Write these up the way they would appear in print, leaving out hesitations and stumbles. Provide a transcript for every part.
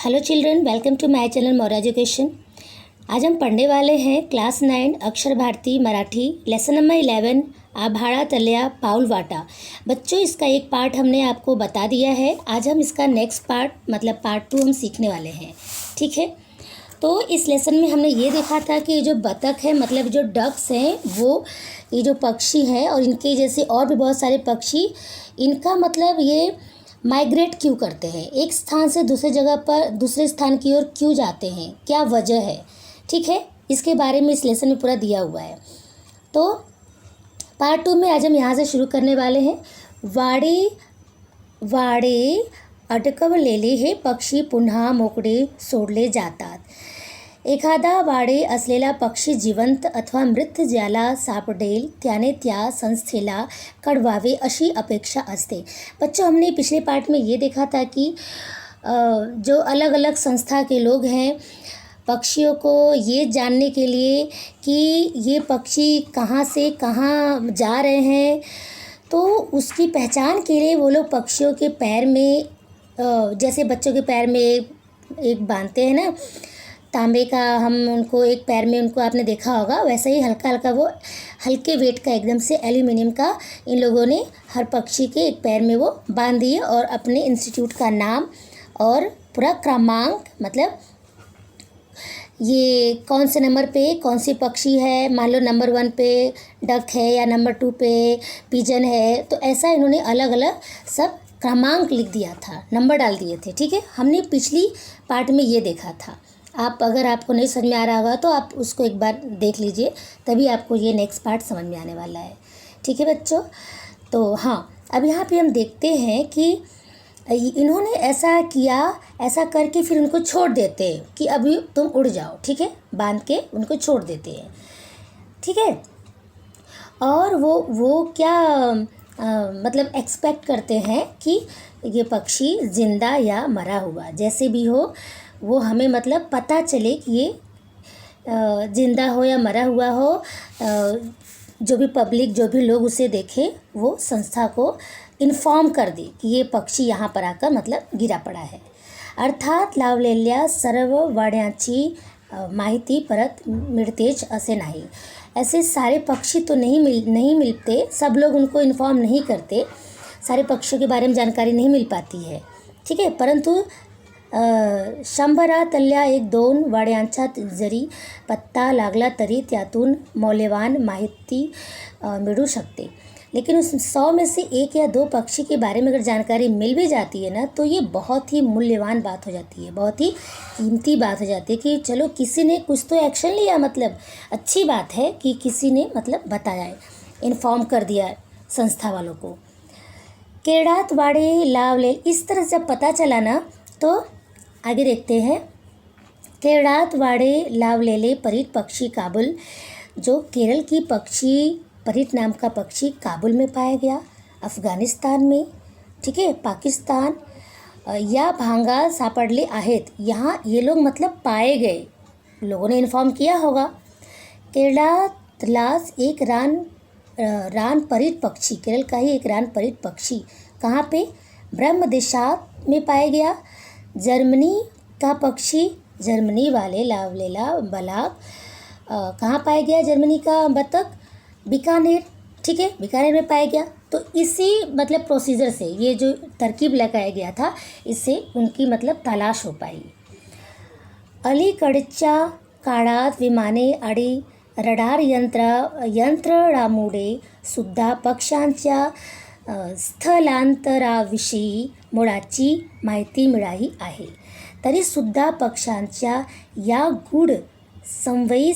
Hello children, welcome to my channel more education. आज हम पढ़ने वाले हैं class 9 Akshar Bharati Marathi lesson number 11 आभाळा तल्या पाऊल वाटा। बच्चों, इसका एक पार्ट हमने आपको बता दिया है। आज हम इसका नेक्स्ट पार्ट मतलब पार्ट 2 हम सीखने वाले हैं। ठीक है, तो इस लेसन में हमने ये देखा था कि जो बतख है मतलब जो डक्स हैं वो ये जो पक्षी है और इनके जैसे और भी बहुत सारे पक्षी, इनका मतलब ये माइग्रेट क्यों करते हैं, एक स्थान से दूसरे जगह पर दूसरे स्थान की ओर क्यों जाते हैं, क्या वजह है। ठीक है, इसके बारे में इस लेसन में पूरा दिया हुआ है। तो पार्ट 2 में आज हम यहाँ से शुरू करने वाले हैं। वाडे वाडे अडकवलेले हे पक्षी पुन्हा मोकळे सोडले जातात। एखादा वाडे असलेला पक्षी जिवंत अथवा मृत ज्याला सापडेल त्याने त्या संस्थेला कळवावे अशी अपेक्षा असते। बच्चों, हमने पिछले पार्ट में ये देखा था कि जो अलग अलग संस्था के लोग हैं पक्षियों को ये जानने के लिए कि ये पक्षी कहाँ से कहाँ जा रहे हैं, तो उसकी पहचान के लिए वो लोग पक्षियों के पैर में जैसे बच्चों के पैर में एक बांधते हैं ना तांबे का, हम उनको एक पैर में उनको आपने देखा होगा, वैसे ही हल्का हल्का वो हल्के वेट का एकदम से एल्यूमिनियम का इन लोगों ने हर पक्षी के एक पैर में वो बांध दिए और अपने इंस्टीट्यूट का नाम और पूरा क्रमांक मतलब ये कौन से नंबर पे कौन सी पक्षी है, मान लो नंबर 1 पे डक है या नंबर 2 पे पिजन है, तो ऐसा इन्होंने अलग अलग सब क्रमांक लिख दिया था, नंबर डाल दिए थे। ठीक है, हमने पिछली पार्ट में ये देखा था। आप अगर आपको नहीं समझ में आ रहा होगा तो आप उसको एक बार देख लीजिए, तभी आपको ये नेक्स्ट पार्ट समझ में आने वाला है। ठीक है बच्चों, तो हाँ, अब यहाँ पे हम देखते हैं कि इन्होंने ऐसा किया, ऐसा करके फिर उनको छोड़ देते हैं कि अभी तुम उड़ जाओ। ठीक है, बांध के उनको छोड़ देते हैं। ठीक है, और वो क्या मतलब एक्सपेक्ट करते हैं कि ये पक्षी ज़िंदा या मरा हुआ जैसे भी हो, वो हमें मतलब पता चले कि ये ज़िंदा हो या मरा हुआ हो। जो भी पब्लिक, जो भी लोग उसे देखे, वो संस्था को इन्फॉर्म कर दे कि ये पक्षी यहाँ पर आकर मतलब गिरा पड़ा है। अर्थात लावलेल्या सर्व वाड्यांची माहिती परत मिळतेच असे नाही। ऐसे सारे पक्षी तो नहीं मिलते, सब लोग उनको इन्फॉर्म नहीं करते, सारे पक्षियों के बारे में जानकारी नहीं मिल पाती है। ठीक है, परंतु शंभरातल्या 1-2 वाड्यांचा जरी पत्ता लागला तरी त्यातून मौल्यवान माहिती मिळू शकते। लेकिन उस 100 में से 1 या 2 पक्षी के बारे में अगर जानकारी मिल भी जाती है ना, तो ये बहुत ही मूल्यवान बात हो जाती है, बहुत ही कीमती बात हो जाती है कि चलो किसी ने कुछ तो एक्शन लिया, मतलब अच्छी बात है कि किसी ने मतलब बताया, इन्फॉर्म कर दिया संस्था वालों को। केळात वाडे लावले, इस तरह जब पता चला ना, तो आगे देखते हैं। केळात वाडे लावलेले परीट पक्षी काबुल, जो केरल की पक्षी परीट नाम का पक्षी काबुल में पाया गया, अफ़गानिस्तान में, ठीक है, पाकिस्तान या भांगा सापडले आहेत, यहाँ ये लोग मतलब पाए गए, लोगों ने इन्फॉर्म किया होगा। केरलातलाच एक रान परीट पक्षी, केरल का ही एक रान परीट पक्षी कहाँ पे, ब्रह्मदेशात में पाया गया। जर्मनी का पक्षी, जर्मनी वाले लावलेला बलाक कहाँ पाया गया, जर्मनी का बतख बीकानेर, ठीक है, बीकानेर में पाया गया। तो इसी मतलब प्रोसीजर से ये जो तरकीब लगाया गया था, इससे उनकी मतलब तलाश हो पाई। अलीकडच्या काळात विमाने आणि रडार यंत्रणामुळे सुद्धा पक्ष्यांच्या स्थलांतराविषयी मुळाची माहिती मिळाली आहे, तरीसुद्धा पक्ष्यांच्या या गूढ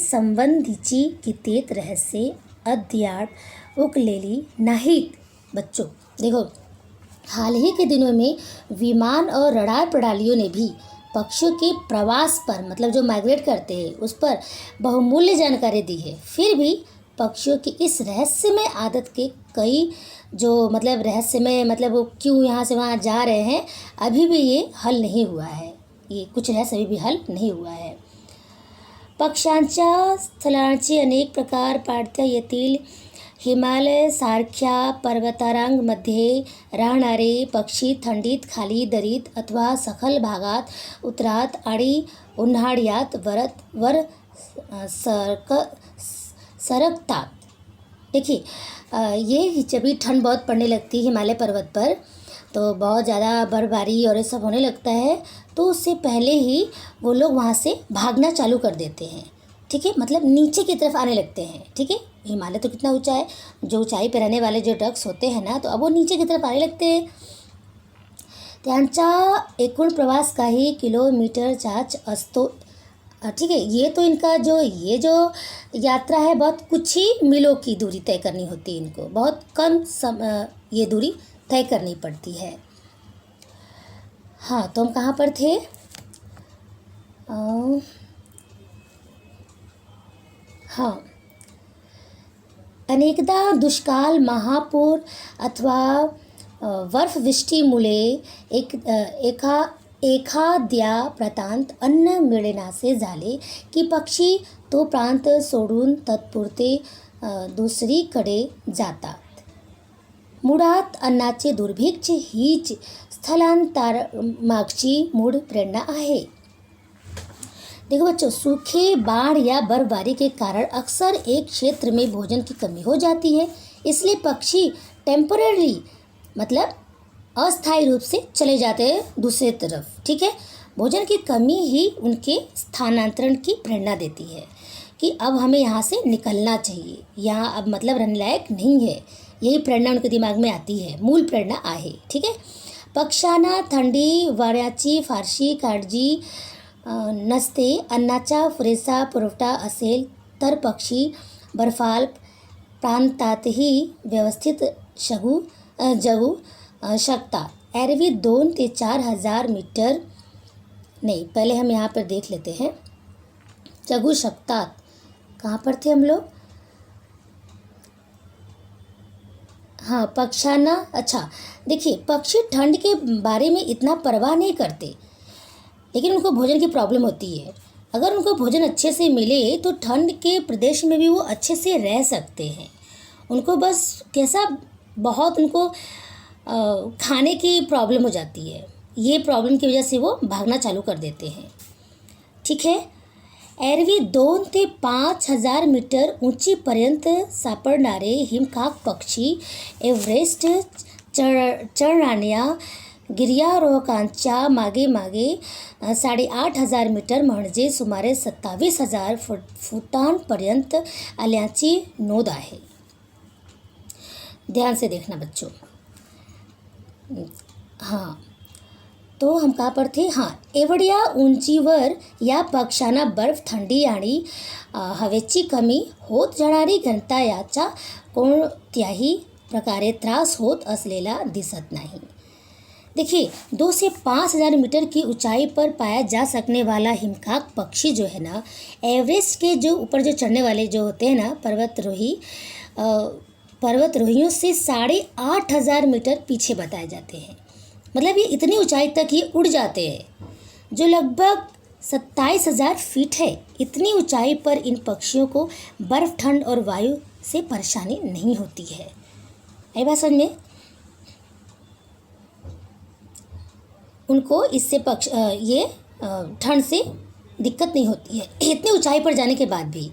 संबंधीची कित्येक रहस्ये अद्याप उकलेली नाहीत। बच्चों देखो, हाल ही के दिनों में विमान और रडार प्रणालियों ने भी पक्षियों के प्रवास पर मतलब जो माइग्रेट करते हैं उस पर बहुमूल्य जानकारी दी है। फिर भी पक्षियों की इस रहस्यमय आदत के कई जो मतलब रहस्यमय मतलब वो क्यों यहाँ से वहाँ जा रहे हैं, अभी भी ये हल नहीं हुआ है, ये कुछ रहस्य अभी भी हल नहीं हुआ है। पक्ष्यांच्या स्थलांतराचे अनेक प्रकार पाळता येतील, हिमालय सारख्या पर्वतरांगमध्ये राहणारे पक्षी थंडीत खाली दरीत अथवा सखल भागात उतरात आणि उन्हाळ्यात वर सरकतात। देखिए ये जब भी ठंड बहुत पड़ने लगती है हिमालय पर्वत पर, तो बहुत ज़्यादा बर्फबारी और ये सब होने लगता है, तो उससे पहले ही वो लोग वहाँ से भागना चालू कर देते हैं। ठीक है, मतलब नीचे की तरफ आने लगते हैं। ठीक है, हिमालय तो कितना ऊंचा है, जो ऊंचाई पर रहने वाले जो डक्स होते हैं ना, तो अब वो नीचे की तरफ आने लगते हैं। त्यांचा एकूण प्रवास काही किलोमीटरचाच असतो। ठीक है, ये तो इनका ये जो यात्रा है बहुत कुछ ही मीलों की दूरी तय करनी होती है, इनको बहुत कम ये दूरी तय करनी पड़ती है। हाँ, तो हम कहाँ पर थे? हाँ, अनेकदा दुष्काळ, महापूर अथवा बर्फवृष्टीमुळे एखाद्या प्रांतात अन्न मिळेनासे झाले की पक्षी तो प्रांत सोडून तात्पुरते दुसरीकडे जातात। मुळात अन्नाचे दुर्भिक्ष हीच स्थलांतरामागची मूळ प्रेरणा आहे। देखो बच्चों, सूखे, बाढ़ या बर्फबारी के कारण अक्सर एक क्षेत्र में भोजन की कमी हो जाती है, इसलिए पक्षी टेम्पररी मतलब अस्थायी रूप से चले जाते हैं दूसरी तरफ। ठीक है, भोजन की कमी ही उनके स्थानांतरण की प्रेरणा देती है कि अब हमें यहाँ से निकलना चाहिए, यहाँ अब मतलब रहने लायक नहीं है। यही प्रेरणा उनके दिमाग में आती है, मूल प्रेरणा आहे। ठीक है, पक्ष्यांना थंडी वाऱ्याची फारशी काळजी नसते। अन्नाचा पुरेसा पुरवठा असेल तर पक्षी बर्फाळ प्रांतातही व्यवस्थित जगू शकतात। एरवी 2 ते 4 हज़ार मीटर नहीं, पहले हम यहाँ पर देख लेते हैं। जगू शकतात, कहाँ पर थे हम लोग? हाँ, पक्षाना। अच्छा, देखिए पक्षी ठंड के बारे में इतना परवाह नहीं करते, लेकिन उनको भोजन की प्रॉब्लम होती है। अगर उनको भोजन अच्छे से मिले तो ठंड के प्रदेश में भी वो अच्छे से रह सकते हैं। उनको बस कैसा बहुत उनको खाने की प्रॉब्लम हो जाती है, ये प्रॉब्लम की वजह से वो भागना चालू कर देते हैं। ठीक है, एरवी 2 ते 5 हज़ार मीटर उंचीपर्यंत सापडणारे हिमकाक पक्षी एव्हरेस्ट चढणाऱ्या गिर्यारोहकांच्या मागे 8,500 मीटर म्हणजे सुमारे 27,000 फुटांपर्यंत आल्याची नोंद आहे। ध्यान से देखना बच्चों। हाँ, तो हम कहाँ पर थे? हाँ, एवढ्या उंचीवर या पक्ष्यांना बर्फ, थंडी आणि हवेची कमी होत जाणारी घनता याचा कोणत्याही प्रकारे त्रास होत असलेला दिसत नाही। देखिए 2 से 5 हज़ार मीटर की ऊंचाई पर पाया जा सकने वाला हिमकाक पक्षी जो है ना, एवरेस्ट के जो ऊपर जो चढ़ने वाले जो होते हैं ना पर्वतरोहियों से 8,500 मीटर पीछे बताए जाते हैं। मतलब ये इतनी ऊंचाई तक ये उड़ जाते हैं, जो लगभग 27,000 फीट है। इतनी ऊंचाई पर इन पक्षियों को बर्फ, ठंड और वायु से परेशानी नहीं होती है। आई बात समझ में? उनको इससे ये ठंड से दिक्कत नहीं होती है इतनी ऊंचाई पर जाने के बाद भी।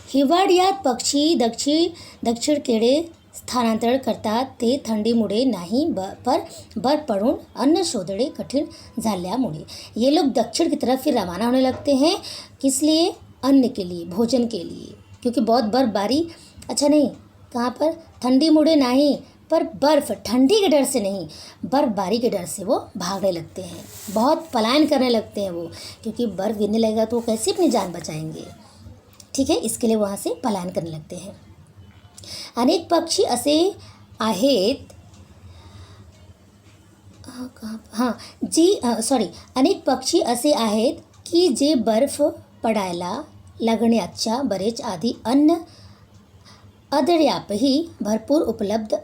हिवाळ्यात पक्षी दक्षिणेकडे स्थानांतरण करतात, ते थंडीमुळे नाही पर बर्फ पड़ून अन्न शोधणे कठिन झाल्यामुळे। ये लोग दक्षिण की तरफ फिर रवाना होने लगते हैं, किस लिए? अन्न के लिए, भोजन के लिए, क्योंकि बहुत बर्फबारी, अच्छा नहीं, कहाँ पर? ठंडीमुळे नहीं पर बर्फ़, ठंडी के डर से नहीं, बर्फबारी के डर से वो भागने लगते हैं, बहुत पलायन करने लगते हैं वो, क्योंकि बर्फ़ गिरने लगेगा तो वो कैसे अपनी जान बचाएंगे। ठीक है, इसके लिए वहाँ से पलायन करने लगते हैं। अनेक पक्षी असे आहेत अनेक पक्षी असे आहेत की जे बर्फ पडायला लागण्याच्या बरेच आधी अन्न अद्यापही भरपूर उपलब्ध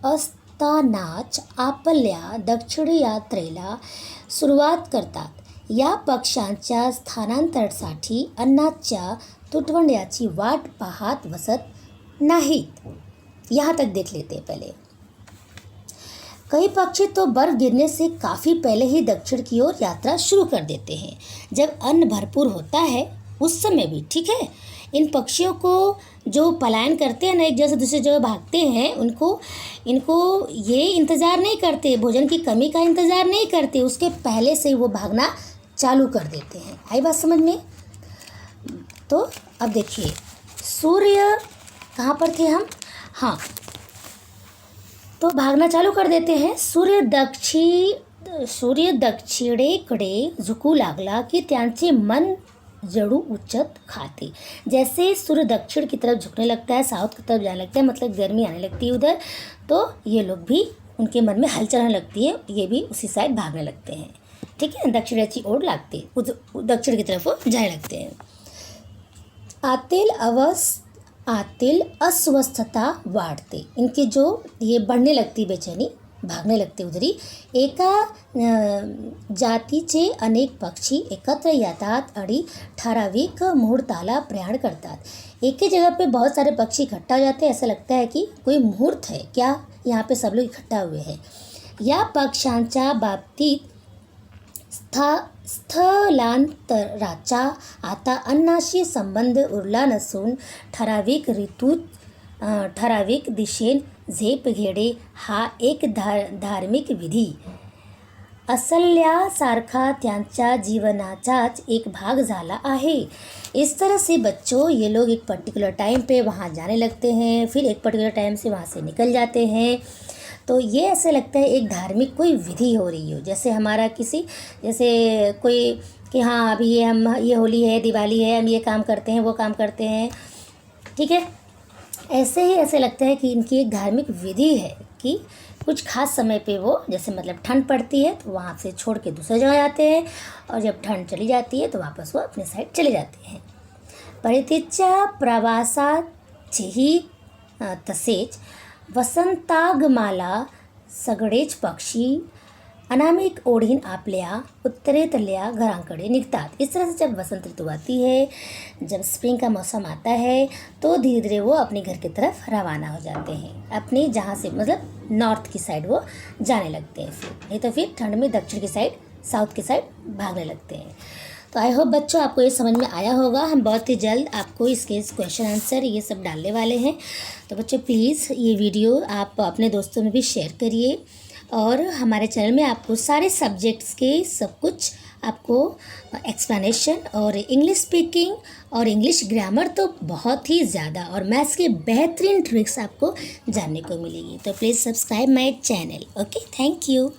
असतानाच आपल्या दक्षिण यात्रेला सुरुवात करतात। या पक्ष्यांच्या स्थानांतरणासाठी अन्नाच्या तुटवड्याची वाट पाहत बसत नाहीत। यहाँ तक देख लेते हैं पहले। कई पक्षी तो बर्फ गिरने से काफ़ी पहले ही दक्षिण की ओर यात्रा शुरू कर देते हैं, जब अन्न भरपूर होता है उस समय भी। ठीक है, इन पक्षियों को जो पलायन करते हैं ना, एक जगह से दूसरी जगह भागते हैं, इनको ये इंतज़ार नहीं करते, भोजन की कमी का इंतज़ार नहीं करते, उसके पहले से ही वो भागना चालू कर देते हैं। आई बात समझ में? तो अब देखिए, सूर्य कहाँ पर थे हम? हाँ, तो भागना चालू कर देते हैं। सूर्य दक्षिणेकडे झुकू लागला की त्यांचे मन जड़ू उच्चत खाते। जैसे सूर्य दक्षिण की तरफ झुकने लगता है, साउथ की तरफ जाने लगता है, मतलब गर्मी आने लगती है उधर, तो ये लोग भी, उनके मन में हलचल होने लगती है, ये भी उसी साइड भागने लगते हैं। ठीक है, दक्षिणाची ओर लागते, दक्षिण की तरफ वो जाने लगते हैं। आतील अस्वस्थता वाढते, इनकी जो ये बढ़ने लगती बेचैनी, भागने लगते उधरी। एका जातीचे अनेक पक्षी एकत्र येतात आणि ठराविक मुहूर्ताला प्रयाण करतात। एक ही जगह पे बहुत सारे पक्षी इकट्ठा हो जाते हैं, ऐसा लगता है कि कोई मुहूर्त है क्या, यहाँ पे सब लोग इकट्ठा हुए हैं। या पक्ष्यांच्या बाबतीत स्थलांतराचा आता अन्नाशी संबंध उरला नसून ठराविक ऋतूत ठराविक दिशेन झेप घेणे हा एक धार्मिक विधी असल्यासारखा त्यांच्या जीवनाचाच एक भाग झाला आहे। इस तरह से बच्चों, ये लोग एक पर्टिकुलर टाइम पे वहाँ जाने लगते हैं, फिर एक पर्टिकुलर टाइम से वहाँ से निकल जाते हैं। तो ये ऐसे लगता है एक धार्मिक कोई विधि हो रही हो, जैसे हमारा जैसे कोई कि हाँ अभी ये होली है, दिवाली है, हम ये काम करते हैं, वो काम करते हैं। ठीक है, ऐसे ही ऐसे लगता है कि इनकी एक धार्मिक विधि है कि कुछ खास समय पे वो, जैसे मतलब ठंड पड़ती है तो वहाँ से छोड़ के दूसरी जगह जाते हैं, और जब ठंड चली जाती है तो वापस वो अपने साइड चले जाते हैं। परतीच्या प्रवासाचेही तसेच वसंतागमाला सगळेच पक्षी अनामिक ओढीन आपल्या उत्तरेतल्या घरांकडे निघतात। इस तरह से जब वसंत ऋतु आती है, जब स्प्रिंग का मौसम आता है, तो धीरे धीरे वो अपने घर की तरफ रवाना हो जाते हैं, अपने जहाँ से मतलब नॉर्थ की साइड वो जाने लगते हैं। फिर नहीं तो फिर ठंड में दक्षिण की साइड, साउथ की साइड भागने लगते हैं। तो आई होप बच्चों आपको ये समझ में आया होगा। हम बहुत ही जल्द आपको इसके क्वेश्चन आंसर ये सब डालने वाले हैं। तो बच्चों प्लीज़ ये वीडियो आप अपने दोस्तों में भी शेयर करिए, और हमारे चैनल में आपको सारे सब्जेक्ट्स के सब कुछ आपको एक्सप्लेनेशन और इंग्लिश स्पीकिंग और इंग्लिश ग्रामर तो बहुत ही ज़्यादा, और मैथ्स के बेहतरीन ट्रिक्स आपको जानने को मिलेगी। तो please subscribe my channel. Okay, thank you.